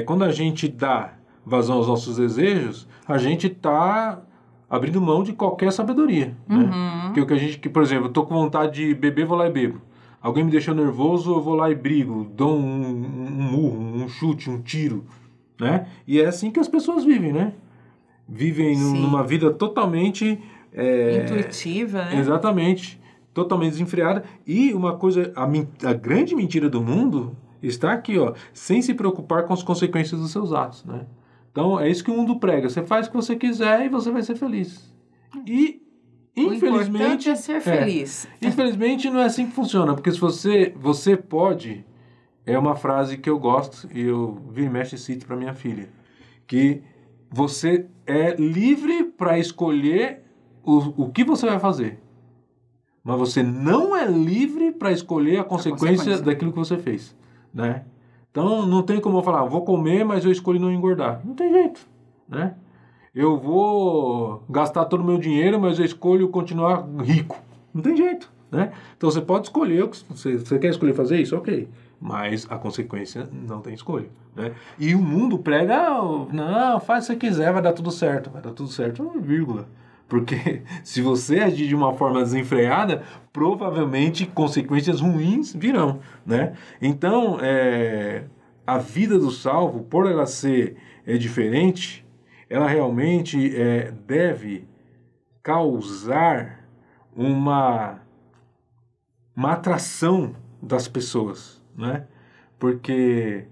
quando a gente dá vazão aos nossos desejos, a gente está abrindo mão de qualquer sabedoria, né? Porque por exemplo, eu estou com vontade de beber, vou lá e bebo. Alguém me deixou nervoso, eu vou lá e brigo, dou um murro, um chute, um tiro, né? E é assim que as pessoas vivem, né? Vivem numa vida totalmente... intuitiva, né? Exatamente. totalmente desenfreada. E uma coisa, a grande mentira do mundo está aqui, ó, sem se preocupar com as consequências dos seus atos, né? Então, é isso que o mundo prega. Você faz o que você quiser e você vai ser feliz. E, infelizmente... O importante é ser feliz. Infelizmente, não é assim que funciona. Porque se você pode... É uma frase que eu gosto e eu vi e mexe cito para minha filha. Que você é livre para escolher o que você vai fazer. Mas você não é livre para escolher a consequência daquilo que você fez, né? Então, não tem como eu falar, vou comer, mas eu escolho não engordar. Não tem jeito, né? Eu vou gastar todo o meu dinheiro, mas eu escolho continuar rico. Não tem jeito, né? Então, você pode escolher, você quer escolher fazer isso? Ok. Mas a consequência não tem escolha, né? E o mundo prega, não, faz o que você quiser, vai dar tudo certo. Vai dar tudo certo, vírgula. Porque se você agir de uma forma desenfreada, provavelmente consequências ruins virão, né? Então, a vida do salvo, por ela ser diferente, ela realmente deve causar uma atração das pessoas, né? Porque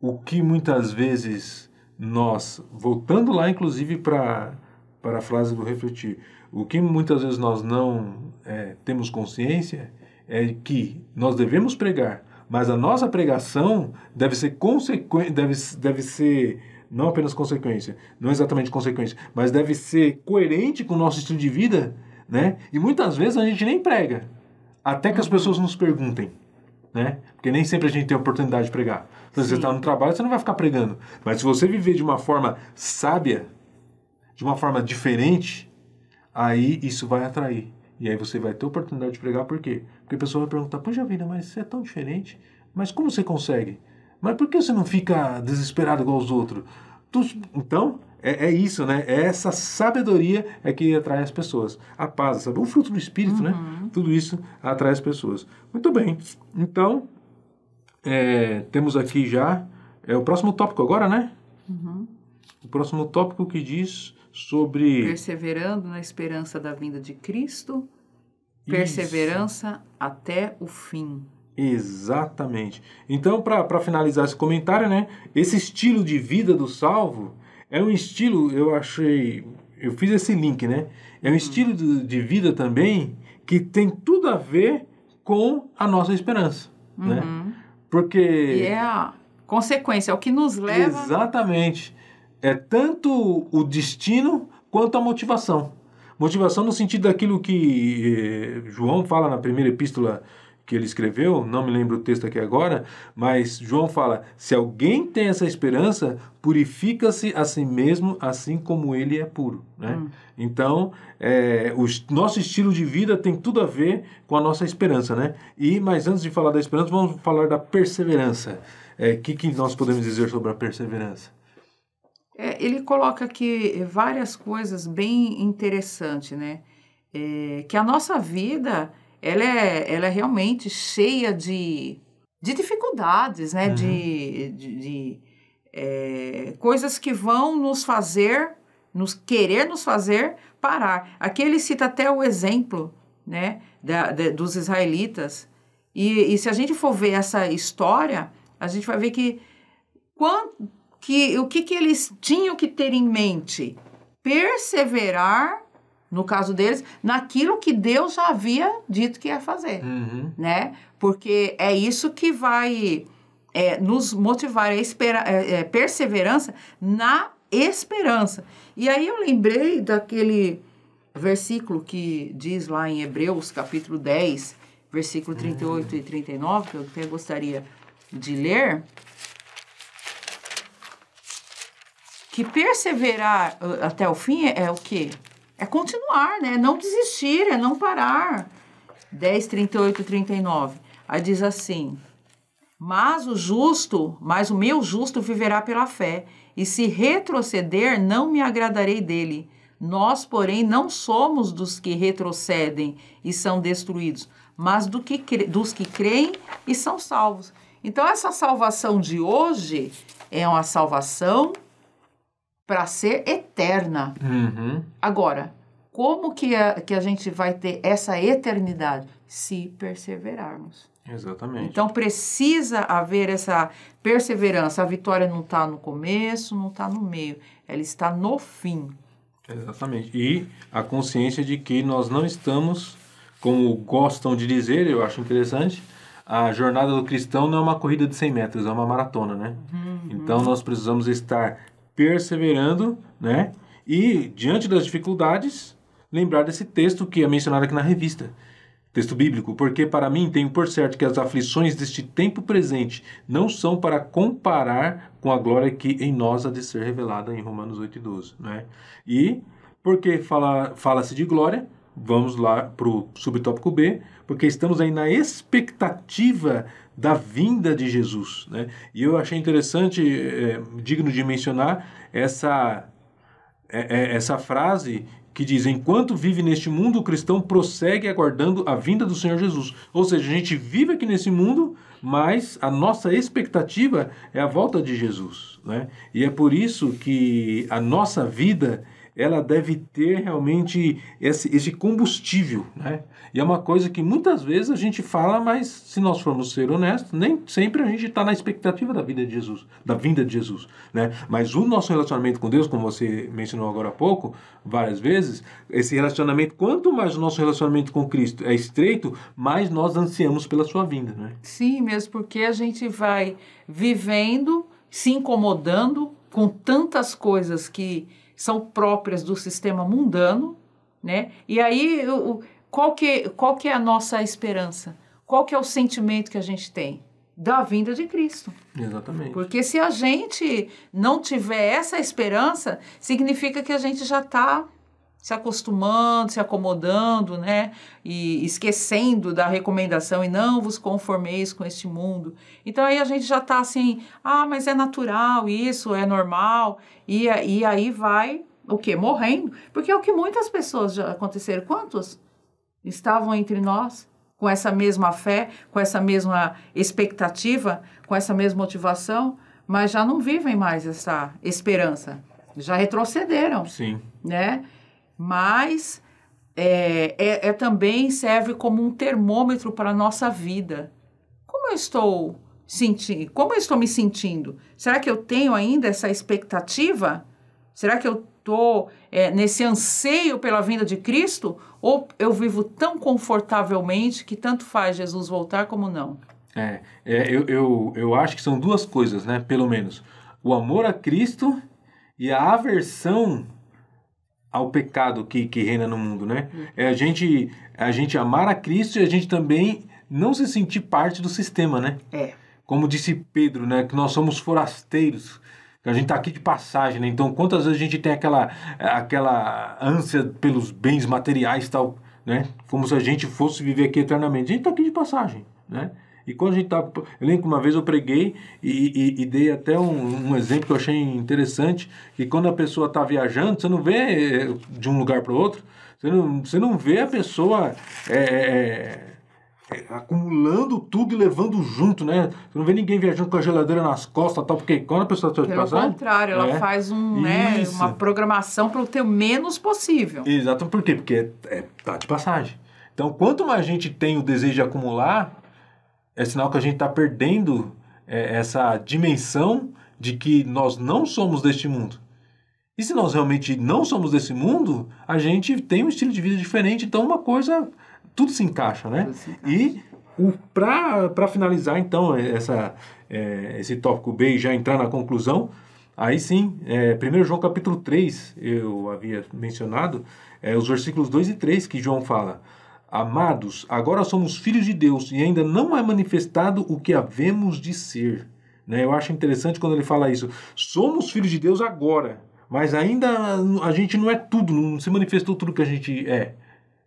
o que muitas vezes nós, voltando lá inclusive para a frase do refletir, o que muitas vezes nós não temos consciência é que nós devemos pregar, mas a nossa pregação deve ser deve ser não apenas consequência, não exatamente consequência, mas deve ser coerente com o nosso estilo de vida, né? E muitas vezes a gente nem prega, até que as pessoas nos perguntem, né? Porque nem sempre a gente tem a oportunidade de pregar. Então, se você está no trabalho, você não vai ficar pregando. Mas se você viver de uma forma sábia, de uma forma diferente, aí isso vai atrair. E aí você vai ter a oportunidade de pregar. Por quê? Porque a pessoa vai perguntar, poxa vida, mas você é tão diferente. Mas como você consegue? Mas por que você não fica desesperado igual os outros? Então, é isso, né? É essa sabedoria que atrai as pessoas. A paz, sabe? O fruto do Espírito, né? Tudo isso atrai as pessoas. Muito bem. Então, temos aqui já o próximo tópico agora, né? O próximo tópico que diz sobre... Perseverando na esperança da vinda de Cristo, perseverança até o fim. Exatamente. Então, para finalizar esse comentário, né? Esse estilo de vida do salvo é um estilo, eu fiz esse link, né? É um estilo de vida também que tem tudo a ver com a nossa esperança, né? Porque... E é a consequência, é o que nos leva... Exatamente. É tanto o destino quanto a motivação. Motivação no sentido daquilo que João fala na primeira epístola que ele escreveu, não me lembro o texto aqui agora, mas João fala, se alguém tem essa esperança, purifica-se a si mesmo, assim como ele é puro, né? Então, o nosso estilo de vida tem tudo a ver com a nossa esperança, né? Mas antes de falar da esperança, vamos falar da perseverança. Que nós podemos dizer sobre a perseverança? Ele coloca aqui várias coisas bem interessantes, né? Que a nossa vida... Ela é realmente cheia de dificuldades, né? De coisas que vão querer nos fazer parar. Aqui ele cita até o exemplo, né? Dos israelitas. E se a gente for ver essa história, a gente vai ver o que eles tinham que ter em mente? Perseverar, no caso deles, naquilo que Deus já havia dito que ia fazer, né? Porque é isso que vai nos motivar, a perseverança na esperança. E aí eu lembrei daquele versículo que diz lá em Hebreus, capítulo 10, versículo 38 e 39, que eu até gostaria de ler, que perseverar até o fim é o quê? É continuar, né? Não desistir, é não parar. 10, 38 e 39. Aí diz assim, mas o meu justo viverá pela fé, e se retroceder, não me agradarei dele. Nós, porém, não somos dos que retrocedem e são destruídos, mas dos que creem e são salvos. Então, essa salvação de hoje é uma salvação para ser eterna. Agora, Como que a gente vai ter essa eternidade? Se perseverarmos. Exatamente. Então, precisa haver essa perseverança. A vitória não está no começo, não está no meio. Ela está no fim. Exatamente. E a consciência de que nós não estamos, como gostam de dizer, eu acho interessante, a jornada do cristão não é uma corrida de 100 metros, é uma maratona, né? Então, nós precisamos estar perseverando, né? E, diante das dificuldades, lembrar desse texto que é mencionado aqui na revista. Texto bíblico, porque para mim tenho por certo que as aflições deste tempo presente não são para comparar com a glória que em nós há de ser revelada em Romanos 8:12, né? E porque fala-se de glória, vamos lá para o subtópico B, porque estamos aí na expectativa da vinda de Jesus, né? E eu achei interessante, digno de mencionar, essa frase que diz: enquanto vive neste mundo, o cristão prossegue aguardando a vinda do Senhor Jesus. Ou seja, a gente vive aqui nesse mundo, mas a nossa expectativa é a volta de Jesus, né? E é por isso que a nossa vida, ela deve ter realmente esse combustível, né? E é uma coisa que muitas vezes a gente fala, mas se nós formos ser honestos, nem sempre a gente está na expectativa da vida de Jesus, da vinda de Jesus, né? Mas o nosso relacionamento com Deus, como você mencionou agora há pouco, várias vezes, esse relacionamento, quanto mais o nosso relacionamento com Cristo é estreito, mais nós ansiamos pela sua vinda, né? Sim, mesmo porque a gente vai vivendo, se incomodando com tantas coisas que são próprias do sistema mundano, né? E aí, qual que é a nossa esperança? Qual que é o sentimento que a gente tem? Da vinda de Cristo. Exatamente. Porque se a gente não tiver essa esperança, significa que a gente já está se acostumando, se acomodando, né? E esquecendo da recomendação, e não vos conformeis com este mundo. Então aí a gente já está assim, mas é natural isso, é normal, e aí vai o quê? Morrendo. Porque é o que muitas pessoas já aconteceram. Quantos estavam entre nós com essa mesma fé, com essa mesma expectativa, com essa mesma motivação, mas já não vivem mais essa esperança. Já retrocederam. Sim. Né? Mas também serve como um termômetro para a nossa vida. Como eu estou me sentindo? Será que eu tenho ainda essa expectativa? Será que eu estou nesse anseio pela vinda de Cristo? Ou eu vivo tão confortavelmente que tanto faz Jesus voltar como não? Eu acho que são duas coisas, né? Pelo menos. O amor a Cristo e a aversão ao pecado que reina no mundo, né? É a gente amar a Cristo e a gente também não se sentir parte do sistema, né? Como disse Pedro, né? Que nós somos forasteiros, que a gente está aqui de passagem, né? Então, quantas vezes a gente tem aquela ânsia pelos bens materiais e tal, né? Como se a gente fosse viver aqui eternamente. A gente está aqui de passagem, né? E quando a gente tá... Eu lembro que uma vez eu preguei e dei até um exemplo que eu achei interessante, que quando a pessoa está viajando, você não vê de um lugar para o outro, você não vê a pessoa acumulando tudo e levando junto, né? Você não vê ninguém viajando com a geladeira nas costas, tal, porque quando a pessoa está de passagem... Pelo contrário, ela faz uma programação para o ter o menos possível. Exato, por quê? Porque tá de passagem. Então, quanto mais a gente tem o desejo de acumular, é sinal que a gente está perdendo essa dimensão de que nós não somos deste mundo. E se nós realmente não somos desse mundo, a gente tem um estilo de vida diferente. Então, uma coisa, tudo se encaixa, né? E para finalizar, então, esse tópico B e já entrar na conclusão, aí sim, 1 João capítulo 3, eu havia mencionado, os versículos 2 e 3, que João fala: amados, agora somos filhos de Deus e ainda não é manifestado o que havemos de ser. Né? Eu acho interessante quando ele fala isso. Somos filhos de Deus agora, mas ainda a gente não é tudo, não se manifestou tudo que a gente é.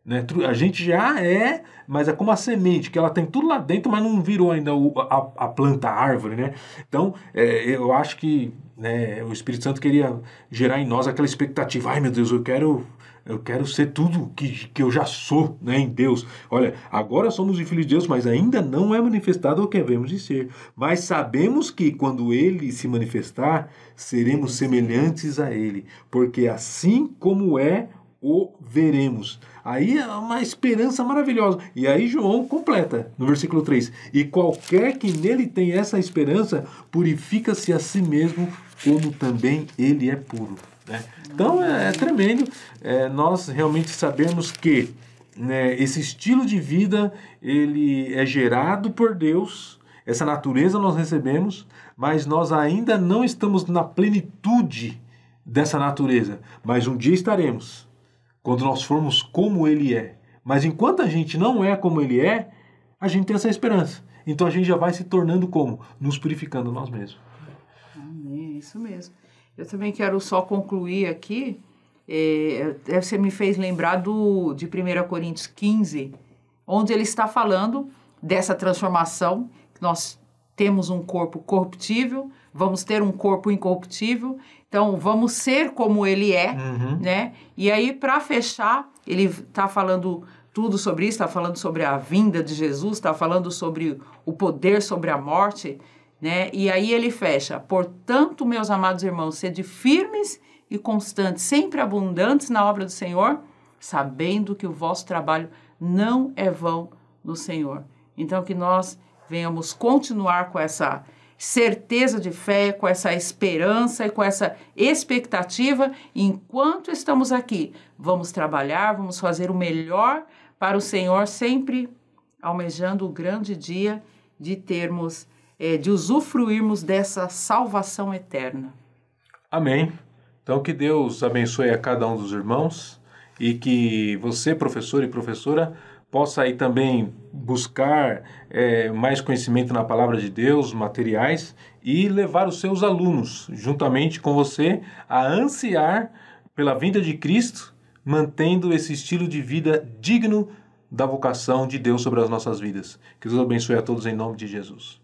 Né? A gente já é, mas é como a semente, que ela tem tudo lá dentro, mas não virou ainda a planta, a árvore. Né? Então, eu acho que o Espírito Santo queria gerar em nós aquela expectativa. Ai, meu Deus, eu quero ser tudo que eu já sou, né, em Deus. Olha, agora somos filhos de Deus, mas ainda não é manifestado o que havemos de ser. Mas sabemos que quando Ele se manifestar, seremos semelhantes a Ele. Porque assim como é, o veremos. Aí é uma esperança maravilhosa. E aí João completa, no versículo 3. E qualquer que nele tem essa esperança, purifica-se a si mesmo, como também ele é puro. Né? Então é tremendo nós realmente sabermos que, né, esse estilo de vida ele é gerado por Deus, essa natureza nós recebemos, mas nós ainda não estamos na plenitude dessa natureza. Mas um dia estaremos, quando nós formos como ele é. Mas enquanto a gente não é como ele é, a gente tem essa esperança. Então a gente já vai se tornando como? Nos purificando nós mesmos. Amém, isso mesmo. Eu também quero só concluir aqui, você me fez lembrar de 1 Coríntios 15, onde ele está falando dessa transformação, que nós temos um corpo corruptível, vamos ter um corpo incorruptível, então vamos ser como ele é, né? E aí, para fechar, ele está falando tudo sobre isso, está falando sobre a vinda de Jesus, está falando sobre o poder sobre a morte, né? E aí ele fecha: portanto, meus amados irmãos, sede firmes e constantes, sempre abundantes na obra do Senhor, sabendo que o vosso trabalho não é vão no Senhor. Então, que nós venhamos continuar com essa certeza de fé, com essa esperança e com essa expectativa. Enquanto estamos aqui, vamos trabalhar, vamos fazer o melhor para o Senhor, sempre almejando o grande dia de termos, de usufruirmos dessa salvação eterna. Amém. Então que Deus abençoe a cada um dos irmãos e que você, professor e professora, possa aí também buscar mais conhecimento na palavra de Deus, materiais, e levar os seus alunos, juntamente com você, a ansiar pela vinda de Cristo, mantendo esse estilo de vida digno da vocação de Deus sobre as nossas vidas. Que Deus abençoe a todos em nome de Jesus.